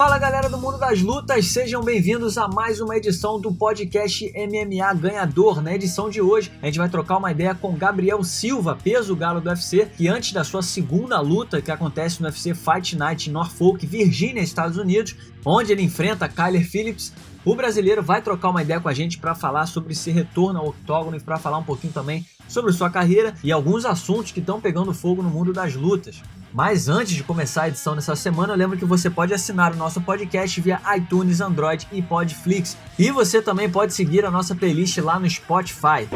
Fala galera do mundo das lutas, sejam bem-vindos a mais uma edição do podcast MMA Ganhador. Na edição de hoje a gente vai trocar uma ideia com Gabriel Silva, peso galo do UFC, que antes da sua segunda luta que acontece no UFC Fight Night em Norfolk, Virgínia, Estados Unidos, onde ele enfrenta Kyler Phillips, o brasileiro vai trocar uma ideia com a gente para falar sobre esse retorno ao octógono e para falar um pouquinho também sobre sua carreira e alguns assuntos que estão pegando fogo no mundo das lutas. Mas antes de começar a edição dessa semana, eu lembro que você pode assinar o nosso podcast via iTunes, Android e Podflix. E você também pode seguir a nossa playlist lá no Spotify.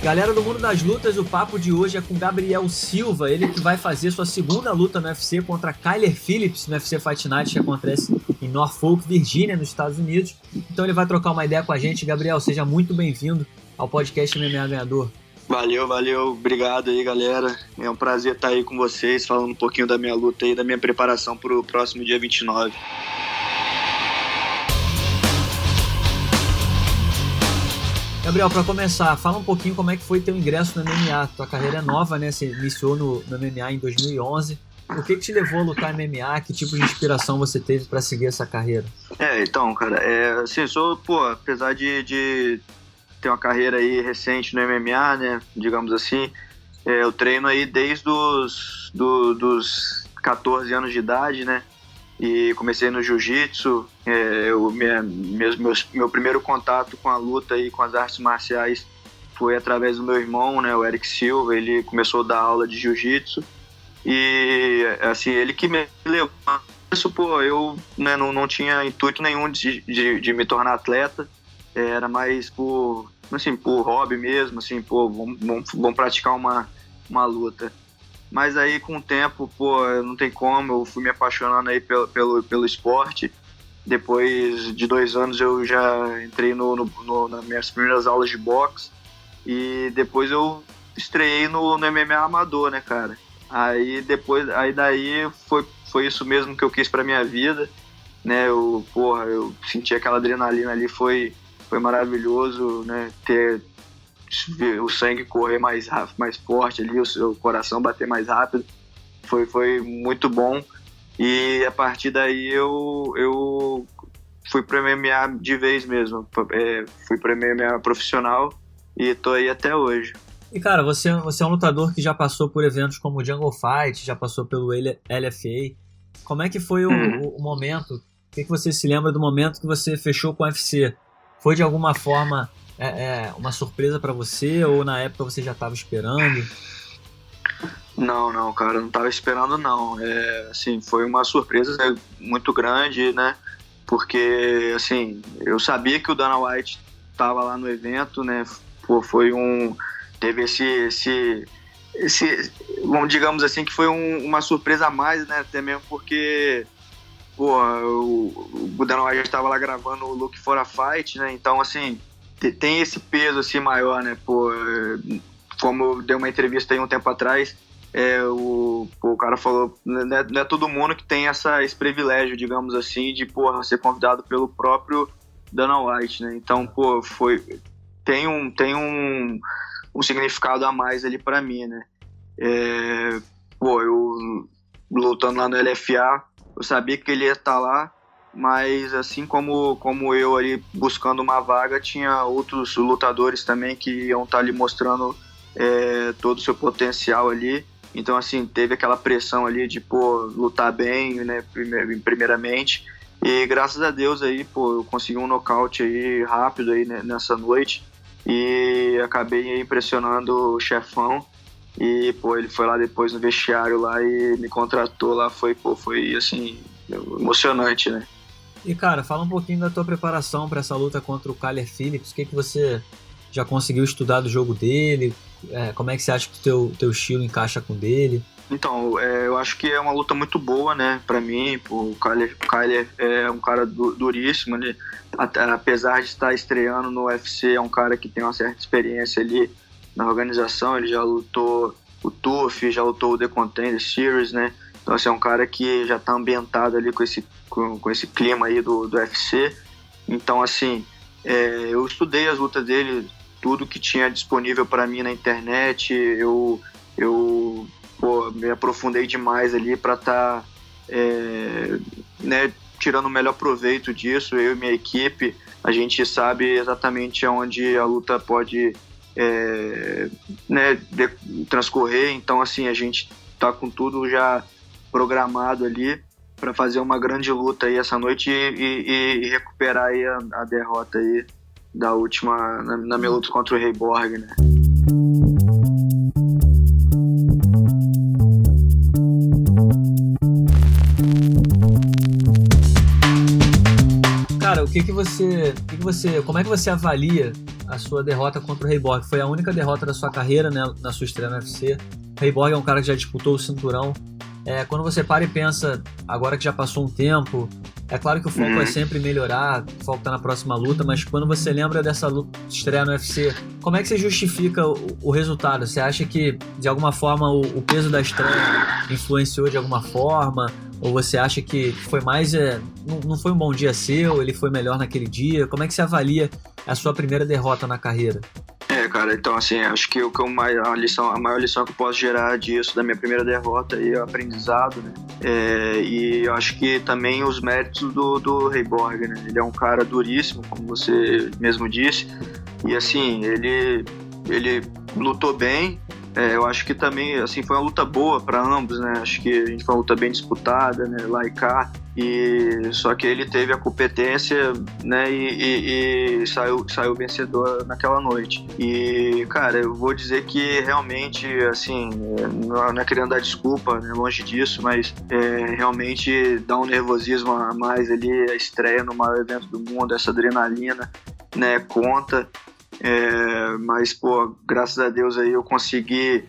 Galera do mundo das lutas, o papo de hoje é com Gabriel Silva, ele que vai fazer sua segunda luta no UFC contra Kyler Phillips no UFC Fight Night, que acontece em Norfolk, Virgínia, nos Estados Unidos. Então ele vai trocar uma ideia com a gente. Gabriel, seja muito bem-vindo ao podcast MMA Ganhador. Valeu, obrigado aí, galera. É um prazer estar aí com vocês, falando um pouquinho da minha luta e da minha preparação para o próximo dia 29. Gabriel, para começar, fala um pouquinho como é que foi teu ingresso no MMA. Tua carreira é nova, né? Você iniciou no MMA em 2011. O que te levou a lutar MMA? Que tipo de inspiração você teve para seguir essa carreira? Então, cara, assim, apesar de ter uma carreira aí recente no MMA, né, digamos assim, eu treino aí desde dos 14 anos de idade, né, e comecei no jiu-jitsu. Meu primeiro contato com a luta e com as artes marciais foi através do meu irmão, né, o Eric Silva. Ele começou a dar aula de jiu-jitsu e assim, ele que me levou a isso. Eu, né, não tinha intuito nenhum de me tornar atleta, era mais por hobby mesmo, assim, vamos praticar uma luta. Mas aí com o tempo, não tem como, eu fui me apaixonando aí pelo esporte. Depois de 2 anos eu já entrei nas minhas primeiras aulas de boxe e depois eu estreiei no MMA amador, né, cara? Aí daí foi isso mesmo que eu quis pra minha vida, né? Eu senti aquela adrenalina ali, foi maravilhoso, né? Ver o sangue correr mais rápido, mais forte ali, o seu coração bater mais rápido, foi muito bom. E a partir daí eu fui pro MMA de vez mesmo, fui pro MMA profissional e tô aí até hoje. E cara, você é um lutador que já passou por eventos como o Jungle Fight, já passou pelo LFA. Como é que foi o momento? O que você se lembra do momento que você fechou com o UFC? Foi de alguma forma uma surpresa pra você, ou na época você já estava esperando? Não, cara, não estava esperando não. Assim, foi uma surpresa muito grande, né? Porque, assim, eu sabia que o Dana White estava lá no evento, né? Teve esse digamos assim, que foi uma surpresa a mais, né? Até mesmo porque o Dana White estava lá gravando o Look for a Fight, né? Então, assim, tem esse peso assim maior, né? Como eu dei uma entrevista aí um tempo atrás, o cara falou, não é todo mundo que tem esse privilégio, digamos assim, de ser convidado pelo próprio Dana White, né? Então, tem um significado a mais ali pra mim, né? Eu lutando lá no LFA, eu sabia que ele ia estar lá, mas assim como eu ali buscando uma vaga, tinha outros lutadores também que iam estar ali mostrando todo o seu potencial ali. Então, assim, teve aquela pressão ali de lutar bem, né, primeiramente. E graças a Deus aí, eu consegui um nocaute aí rápido aí, né, nessa noite, e acabei aí impressionando o chefão. E ele foi lá depois no vestiário lá e me contratou lá. Foi assim, emocionante, né? E cara, fala um pouquinho da tua preparação para essa luta contra o Kyler Phillips. O que você já conseguiu estudar do jogo dele? Como é que você acha que o teu estilo encaixa com o dele? Então, eu acho que é uma luta muito boa, né, pra mim. O Kyler é um cara duríssimo, né? Apesar de estar estreando no UFC, é um cara que tem uma certa experiência ali na organização. Ele já lutou o TUF, já lutou o The Contender Series, né? Então, assim, é um cara que já tá ambientado ali com esse clima aí do UFC. Então, assim, Eu estudei as lutas dele, tudo que tinha disponível para mim na internet, eu me aprofundei demais ali para estar né, tirando o melhor proveito disso. Eu e minha equipe, a gente sabe exatamente onde a luta pode né, transcorrer, então assim, a gente tá com tudo já programado ali para fazer uma grande luta aí essa noite e recuperar aí a derrota aí da última, na minha luta contra o Rei Borg, né? Cara, como é que você avalia a sua derrota contra o Rei Borg? Foi a única derrota da sua carreira, né, na sua estreia no UFC. O Rei Borg é um cara que já disputou o cinturão. Quando você para e pensa, agora que já passou um tempo, é claro que o foco é sempre melhorar, o foco tá na próxima luta, mas quando você lembra dessa luta estreia no UFC, como é que você justifica o resultado? Você acha que, de alguma forma, o peso da estreia influenciou de alguma forma? Ou você acha que foi mais... não foi um bom dia seu, ele foi melhor naquele dia? Como é que você avalia a sua primeira derrota na carreira? Cara, então assim, acho que a maior lição que eu posso gerar disso, da minha primeira derrota, é o aprendizado, né? E eu acho que também os méritos do Rei Borg, né? Ele é um cara duríssimo, como você mesmo disse, e assim, ele lutou bem. Eu acho que também, assim, foi uma luta boa para ambos, né? Acho que a gente foi uma luta bem disputada, né? Lá e cá. Só que ele teve a competência, né? E saiu vencedor naquela noite. E, cara, eu vou dizer que realmente, assim, não é querendo dar desculpa, né? Longe disso, mas realmente dá um nervosismo a mais ali, a estreia no maior evento do mundo, essa adrenalina, né? Conta. Mas, pô, graças a Deus aí eu consegui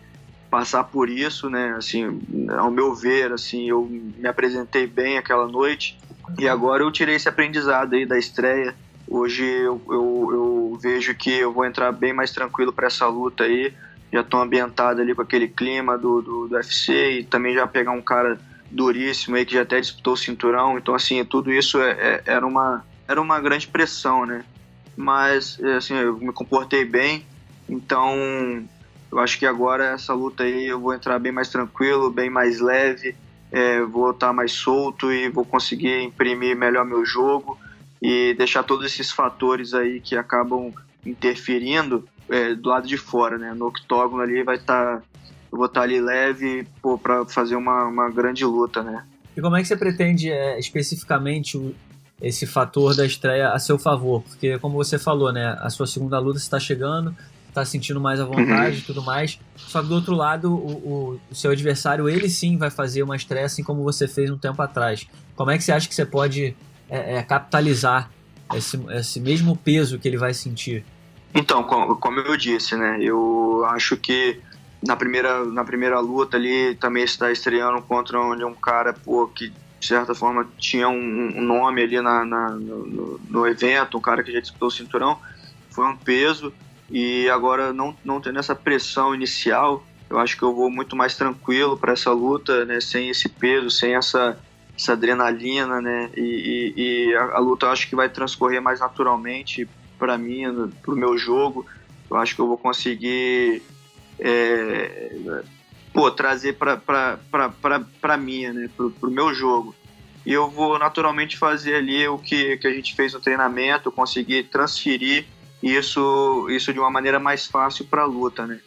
passar por isso, né? Assim, ao meu ver, assim, eu me apresentei bem aquela noite e agora eu tirei esse aprendizado aí da estreia. Hoje eu vejo que eu vou entrar bem mais tranquilo para essa luta aí. Já estou ambientado ali com aquele clima do UFC e também já pegar um cara duríssimo aí que já até disputou o cinturão. Então, assim, tudo isso era uma grande pressão, né? Mas, assim, eu me comportei bem, então eu acho que agora essa luta aí eu vou entrar bem mais tranquilo, bem mais leve, vou estar mais solto e vou conseguir imprimir melhor meu jogo e deixar todos esses fatores aí que acabam interferindo do lado de fora, né? No octógono ali eu vou estar ali leve, para fazer uma grande luta, né? E como é que você pretende especificamente esse fator da estreia a seu favor? Porque, como você falou, né, a sua segunda luta você está chegando, está sentindo mais à vontade e tudo mais, só que do outro lado, o seu adversário, ele sim vai fazer uma estreia assim como você fez um tempo atrás. Como é que você acha que você pode capitalizar esse mesmo peso que ele vai sentir? Então, como eu disse, né, eu acho que na primeira luta ali, também está estreando contra um cara, que de certa forma tinha um nome ali no evento, um cara que já disputou o cinturão, foi um peso, e agora não tendo essa pressão inicial, eu acho que eu vou muito mais tranquilo para essa luta, né, sem esse peso, sem essa adrenalina, né, e a luta eu acho que vai transcorrer mais naturalmente para mim, pro meu jogo. Eu acho que eu vou conseguir trazer para mim, né, pro meu jogo. E eu vou naturalmente fazer ali o que a gente fez no treinamento, conseguir transferir isso de uma maneira mais fácil para a luta, né?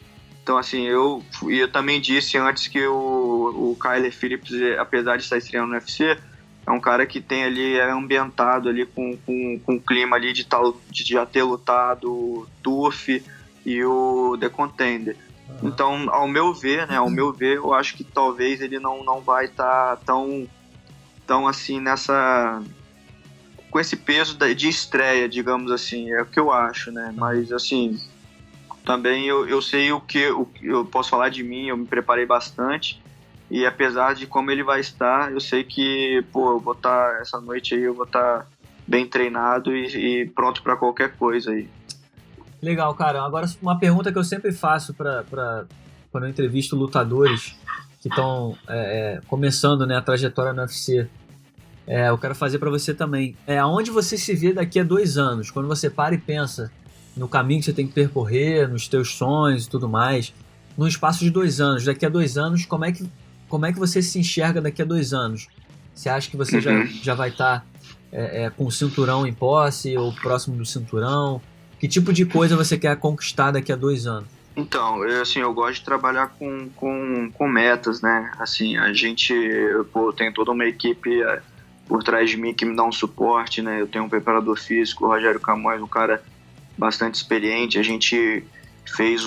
Então, assim, eu também disse antes que o Kyler Phillips, apesar de estar estreando no UFC, é um cara que tem ali, ambientado ali com o clima ali de já ter lutado o TUF e o The Contender. Então, ao meu ver, eu acho que talvez ele não vai estar tão assim com esse peso de estreia, digamos assim, é o que eu acho, né? Mas assim, também eu sei o que eu posso falar de mim, eu me preparei bastante e apesar de como ele vai estar, eu sei que, eu vou estar essa noite aí, eu vou estar bem treinado e pronto para qualquer coisa aí. Legal, cara. Agora, uma pergunta que eu sempre faço quando eu entrevisto lutadores que estão começando, né, a trajetória no UFC. eu quero fazer para você também. Aonde você se vê daqui a 2 anos? Quando você para e pensa no caminho que você tem que percorrer, nos teus sonhos e tudo mais, no espaço de 2 anos, daqui a 2 anos, como é que você se enxerga daqui a 2 anos? Você acha que você já vai estar com o cinturão em posse ou próximo do cinturão? Que tipo de coisa você quer conquistar daqui a 2 anos? Então, eu gosto de trabalhar com metas, né? Assim, a gente, tem toda uma equipe por trás de mim que me dá um suporte, né? Eu tenho um preparador físico, o Rogério Camões, um cara bastante experiente. A gente fez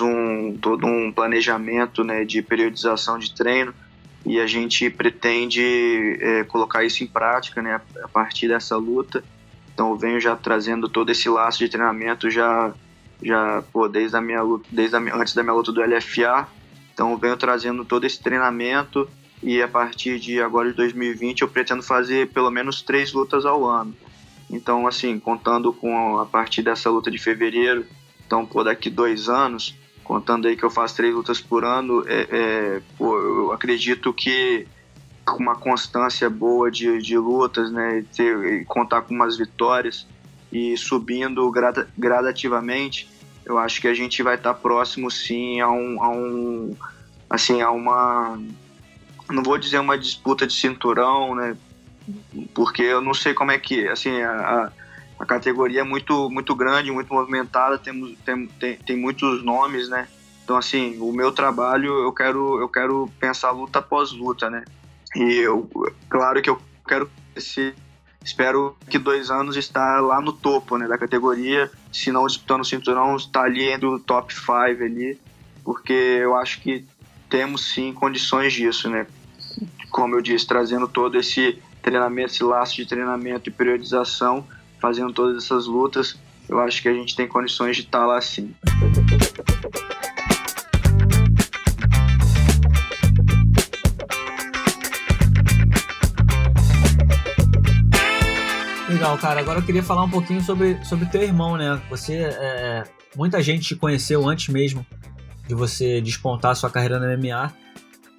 todo um planejamento, né, de periodização de treino, e a gente pretende colocar isso em prática, né, a partir dessa luta. Então eu venho já trazendo todo esse laço de treinamento desde antes da minha luta do LFA. Então eu venho trazendo todo esse treinamento, e a partir de agora de 2020 eu pretendo fazer pelo menos 3 lutas ao ano. Então, assim, contando com a partir dessa luta de fevereiro, então, daqui 2 anos, contando aí que eu faço 3 lutas por ano, eu acredito que com uma constância boa de lutas, né, e contar com umas vitórias e subindo gradativamente, eu acho que a gente vai estar próximo, sim, a uma, não vou dizer uma disputa de cinturão, né, porque eu não sei como é que, assim, a categoria é muito, muito grande, muito movimentada, tem muitos nomes, né? Então, assim, o meu trabalho, eu quero pensar luta após luta, né? E claro que eu espero que 2 anos estar lá no topo, né, da categoria, se não disputando o cinturão, estar ali entre o top 5 ali, porque eu acho que temos sim condições disso, né? Como eu disse, trazendo todo esse treinamento, esse laço de treinamento e periodização, fazendo todas essas lutas, eu acho que a gente tem condições de estar lá sim. Legal, cara. Agora eu queria falar um pouquinho sobre teu irmão, né? Você, muita gente te conheceu antes mesmo de você despontar a sua carreira no MMA,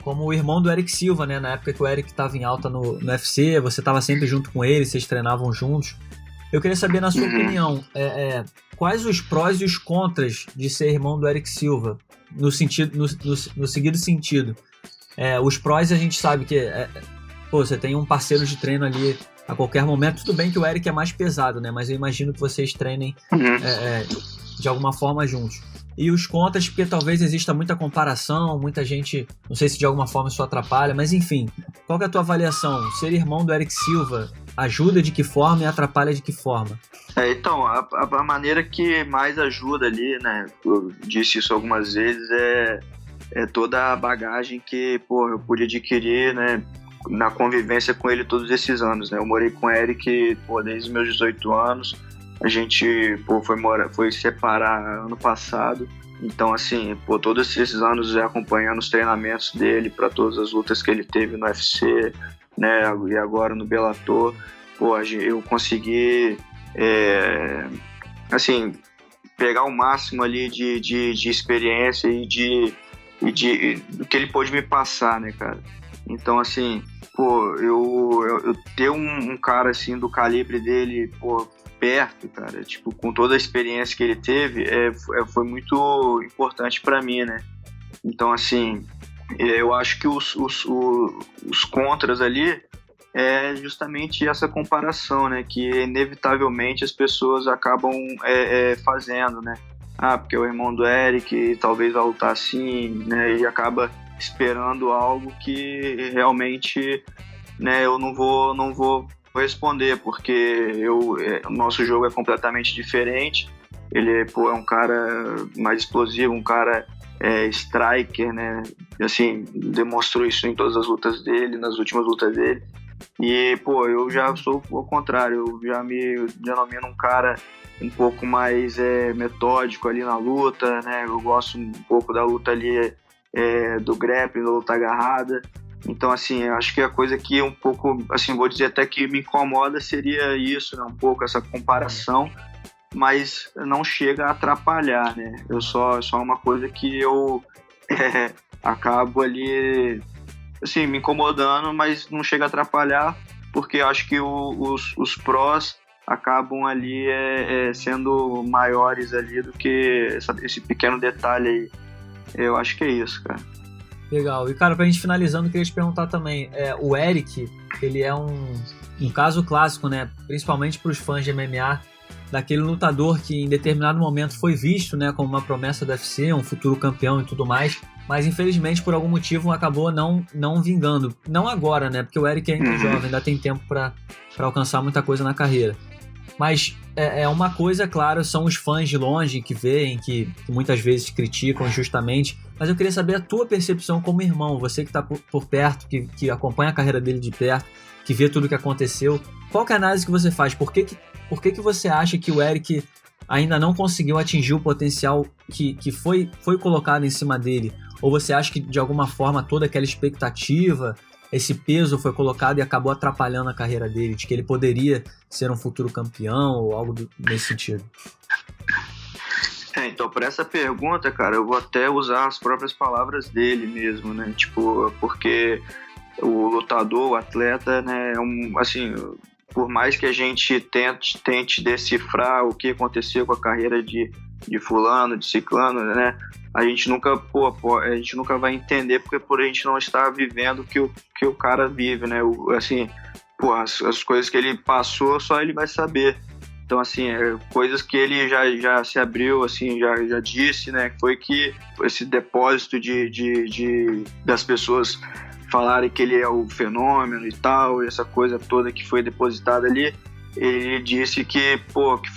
como o irmão do Erick Silva, né? Na época que o Erick estava em alta no UFC, você estava sempre junto com ele, vocês treinavam juntos. Eu queria saber, na sua opinião, quais os prós e os contras de ser irmão do Erick Silva, no seguinte sentido. Os prós a gente sabe que você tem um parceiro de treino ali a qualquer momento. Tudo bem que o Erick é mais pesado, né? Mas eu imagino que vocês treinem de alguma forma juntos. E os contras, porque talvez exista muita comparação, muita gente, não sei se de alguma forma isso atrapalha, mas enfim, qual que é a tua avaliação? Ser irmão do Erick Silva ajuda de que forma e atrapalha de que forma? Então, a maneira que mais ajuda ali, né, eu disse isso algumas vezes, é toda a bagagem que, eu pude adquirir, né, na convivência com ele todos esses anos, né? Eu morei com o Erick, desde meus 18 anos, a gente, foi separar ano passado, então, assim, todos esses anos acompanhando os treinamentos dele para todas as lutas que ele teve no UFC, né, e agora no Bellator, eu consegui, assim, pegar o máximo ali de experiência e do que ele pôde me passar, né, cara. Então, assim, eu ter um cara, assim, do calibre dele, perto, cara, tipo, com toda a experiência que ele teve, foi muito importante pra mim, né? Então, assim, eu acho que os contras ali é justamente essa comparação, né? Que inevitavelmente as pessoas acabam fazendo, né? Porque é o irmão do Erick, talvez vai lutar assim, né? E acaba esperando algo que realmente, né, eu não vou responder, porque o nosso jogo é completamente diferente. Ele é um cara mais explosivo, um cara striker, né? Assim, demonstrou isso em todas as lutas dele, nas últimas lutas dele. E, eu já sou o contrário, eu já me denomino um cara um pouco mais metódico ali na luta, né? Eu gosto um pouco da luta ali, do grappling, da luta agarrada. Então, assim, eu acho que a coisa que um pouco, assim, vou dizer até que me incomoda seria isso, né? Um pouco essa comparação, mas não chega a atrapalhar, né? Só uma coisa que eu acabo ali, assim, me incomodando, mas não chega a atrapalhar, porque eu acho que os prós acabam ali sendo maiores ali do que esse pequeno detalhe aí. Eu acho que é isso, cara. Legal. E, cara, pra gente finalizando, eu queria te perguntar também, o Eric, ele é um caso clássico, né? Principalmente pros fãs de MMA, daquele lutador que em determinado momento foi visto, né, como uma promessa do UFC, um futuro campeão e tudo mais, mas infelizmente por algum motivo acabou não vingando. Não agora, né? Porque o Eric ainda jovem, ainda tem tempo pra alcançar muita coisa na carreira. Mas uma coisa, claro, são os fãs de longe que veem, que muitas vezes criticam injustamente, mas eu queria saber a tua percepção como irmão, você que está por perto, que acompanha a carreira dele de perto, que vê tudo o que aconteceu. Qual que é a análise que você faz? Por que você acha que o Eric ainda não conseguiu atingir o potencial que foi colocado em cima dele? Ou você acha que, de alguma forma, toda aquela expectativa, esse peso foi colocado e acabou atrapalhando a carreira dele, de que ele poderia ser um futuro campeão ou algo nesse sentido? Então, para essa pergunta, cara, eu vou até usar as próprias palavras dele mesmo, né? Tipo, porque o lutador, o atleta, né, assim, por mais que a gente tente decifrar o que aconteceu com a carreira de fulano, de ciclano, né, a gente nunca vai entender porque por a gente não estar vivendo o que o cara vive, né, assim, as coisas que ele passou só ele vai saber. Então, assim, coisas que ele já se abriu, assim, já disse, né, foi que esse depósito das pessoas falarem que ele é o fenômeno e tal, essa coisa toda que foi depositada ali, ele disse que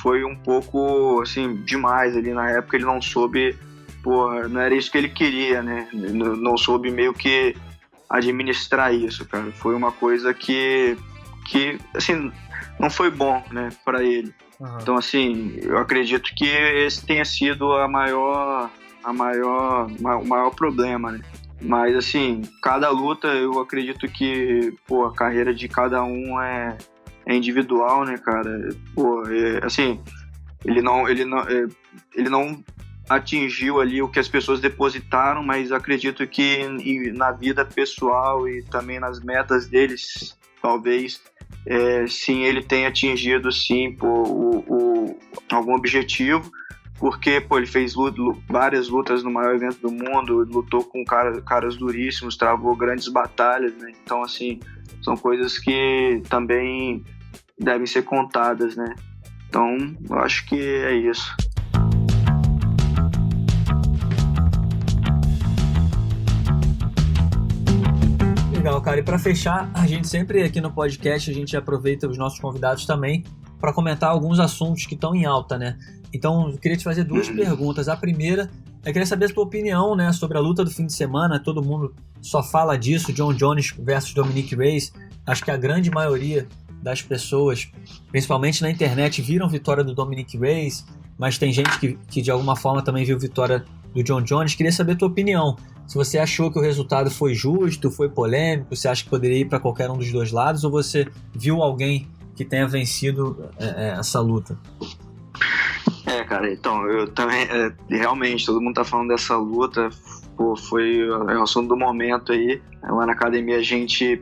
foi um pouco, assim, demais ali na época, ele não soube, não era isso que ele queria, né, não soube meio que administrar isso, cara, foi uma coisa que assim, não foi bom, né, para ele. Uhum. Então, assim, eu acredito que esse tenha sido o maior problema, né. Mas, assim, cada luta, eu acredito que, a carreira de cada um é individual, né, cara? Assim, ele não atingiu ali o que as pessoas depositaram, mas acredito que na vida pessoal e também nas metas deles, talvez, sim, ele tenha atingido, sim, algum objetivo. Porque, ele fez várias lutas no maior evento do mundo, lutou com caras duríssimos, travou grandes batalhas, né? Então, assim, são coisas que também devem ser contadas, né? Então, eu acho que é isso. Legal, cara. E para fechar, a gente sempre aqui no podcast, a gente aproveita os nossos convidados também para comentar alguns assuntos que estão em alta, né? Então, eu queria te fazer duas perguntas. A primeira, eu queria saber a tua opinião, né, sobre a luta do fim de semana. Todo mundo só fala disso, Jon Jones versus Dominick Reyes. Acho que a grande maioria das pessoas, principalmente na internet, viram vitória do Dominick Reyes, mas tem gente que de alguma forma também viu vitória do Jon Jones. Queria saber a tua opinião. Se você achou que o resultado foi justo, foi polêmico, você acha que poderia ir para qualquer um dos dois lados, ou você viu alguém que tenha vencido essa luta? Cara, então, eu também, realmente, todo mundo tá falando dessa luta, foi o assunto do momento aí, lá na academia a gente,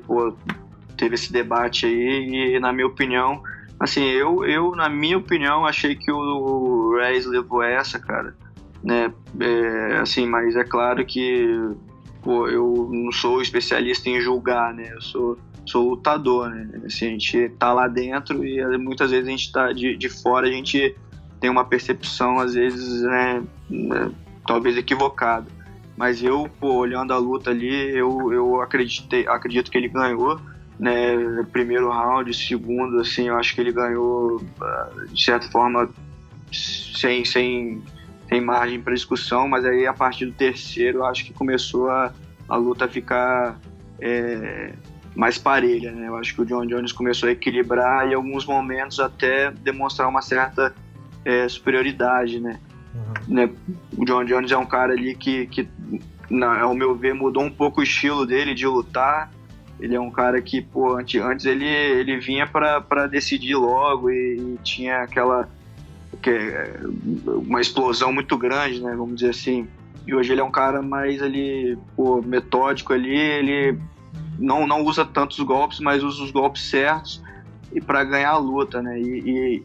teve esse debate aí, e na minha opinião, assim, eu na minha opinião, achei que o Reyes levou essa, cara, né, assim, mas é claro que, eu não sou especialista em julgar, né, eu sou lutador, né, assim, a gente tá lá dentro e muitas vezes a gente tá de fora, a gente tem uma percepção, às vezes, né, talvez equivocada. Mas eu, olhando a luta ali, eu acredito que ele ganhou, né, primeiro round, segundo, assim, eu acho que ele ganhou, de certa forma, sem margem para discussão, mas aí a partir do terceiro, eu acho que começou a luta a ficar mais parelha, né, eu acho que o Jon Jones começou a equilibrar e em alguns momentos até demonstrar uma certa superioridade, né? Uhum. Né? O Jon Jones é um cara ali que ao meu ver, mudou um pouco o estilo dele de lutar. Ele é um cara que, antes ele vinha para decidir logo e tinha uma explosão muito grande, né? Vamos dizer assim. E hoje ele é um cara mais ali, metódico ali, ele não usa tantos golpes, mas usa os golpes certos e para ganhar a luta, né? E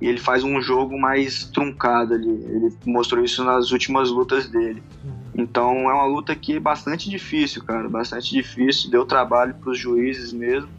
ele faz um jogo mais truncado ali. Ele mostrou isso nas últimas lutas dele. Então é uma luta que é bastante difícil, cara, bastante difícil. Deu trabalho para os juízes mesmo,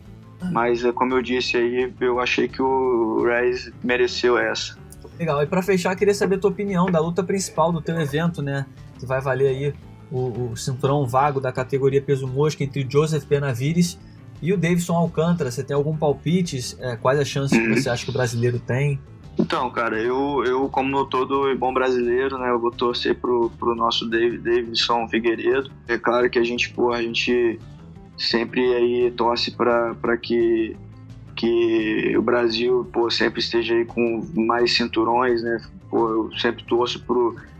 mas como eu disse aí, eu achei que o Reyes mereceu essa. Legal, e para fechar, queria saber a tua opinião da luta principal do teu evento, né? Que vai valer aí o cinturão vago da categoria peso mosca entre Joseph Benavidez e o Davidson Alcântara. Você tem algum palpite? Quais as chances que você acha que o brasileiro tem? Então, cara, eu como todo bom brasileiro, né, eu vou torcer pro nosso Davidson Figueiredo. É claro que a gente sempre aí torce para que o Brasil, sempre esteja aí com mais cinturões, né? Eu sempre torço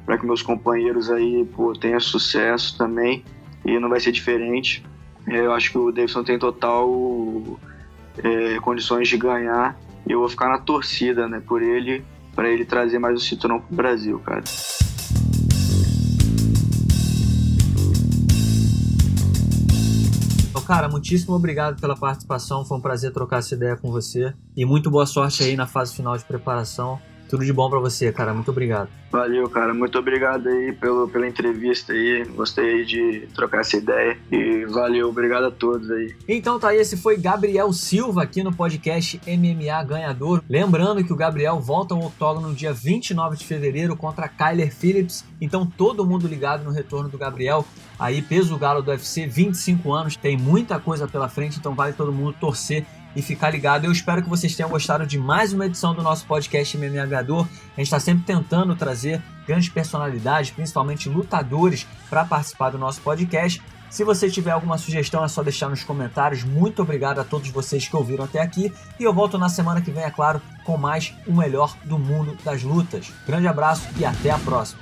para que meus companheiros aí, tenham sucesso também, e não vai ser diferente. Eu acho que o Davidson tem total condições de ganhar. E eu vou ficar na torcida, né, por ele, para ele trazer mais o cinturão pro Brasil, cara. Cara, muitíssimo obrigado pela participação, foi um prazer trocar essa ideia com você e muito boa sorte aí na fase final de preparação. Tudo de bom pra você, cara, muito obrigado. Valeu, cara, muito obrigado aí pela entrevista aí, gostei de trocar essa ideia e valeu, obrigado a todos aí. Então tá aí, esse foi Gabriel Silva aqui no podcast MMA Ganhador. Lembrando que o Gabriel volta ao octógono no dia 29 de fevereiro contra Kyler Phillips, então todo mundo ligado no retorno do Gabriel. Aí, peso galo do UFC, 25 anos, tem muita coisa pela frente, então vale todo mundo torcer e ficar ligado. Eu espero que vocês tenham gostado de mais uma edição do nosso podcast MMA Ganhador. A gente está sempre tentando trazer grandes personalidades, principalmente lutadores, para participar do nosso podcast. Se você tiver alguma sugestão, é só deixar nos comentários. Muito obrigado a todos vocês que ouviram até aqui. E eu volto na semana que vem, é claro, com mais o melhor do mundo das lutas. Grande abraço e até a próxima.